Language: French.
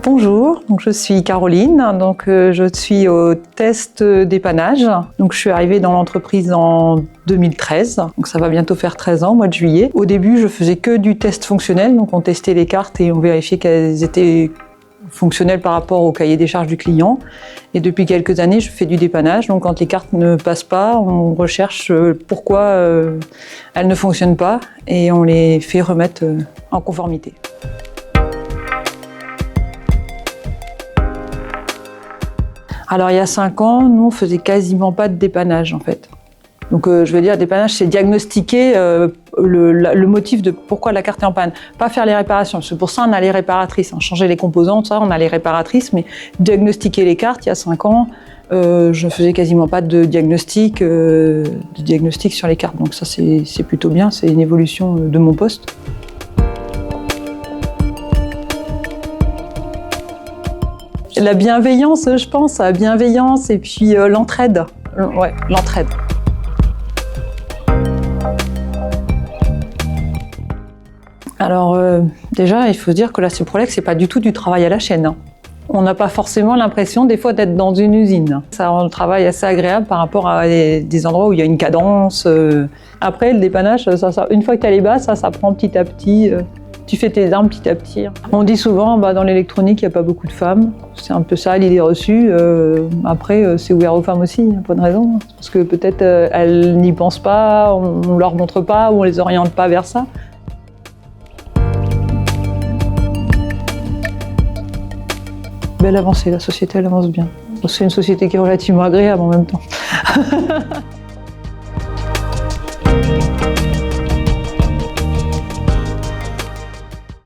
Bonjour, donc je suis Caroline, donc je suis au test dépannage. Donc je suis arrivée dans l'entreprise en 2013, donc ça va bientôt faire 13 ans, mois de juillet. Au début, je faisais que du test fonctionnel, donc on testait les cartes et on vérifiait qu'elles étaient fonctionnelles par rapport au cahier des charges du client. Et depuis quelques années, je fais du dépannage, donc quand les cartes ne passent pas, on recherche pourquoi elles ne fonctionnent pas et on les fait remettre en conformité. Alors il y a 5 ans, nous on faisait quasiment pas de dépannage en fait. Donc je veux dire, dépannage c'est diagnostiquer le motif de pourquoi la carte est en panne. Pas faire les réparations, parce que pour ça on a les réparatrices, changer les composantes, ça on a les réparatrices, mais diagnostiquer les cartes, il y a 5 ans, je faisais quasiment pas de diagnostic sur les cartes. Donc ça c'est plutôt bien, c'est une évolution de mon poste. La bienveillance, je pense, la bienveillance et puis l'entraide. Ouais, l'entraide. Alors déjà, il faut se dire que la Suprolex, c'est pas du tout du travail à la chaîne. On n'a pas forcément l'impression des fois d'être dans une usine. Ça rend le travail assez agréable par rapport à des endroits où il y a une cadence. Après, le dépannage, une fois que tu as les bases, ça prend petit à petit. Tu fais tes armes petit à petit. On dit souvent, dans l'électronique, il n'y a pas beaucoup de femmes. C'est un peu ça l'idée reçue. Après, c'est ouvert aux femmes aussi, il n'y a pas de raison. Parce que peut-être elles n'y pensent pas, on ne leur montre pas, ou on ne les oriente pas vers ça. Belle avancée, la société elle avance bien. C'est une société qui est relativement agréable en même temps.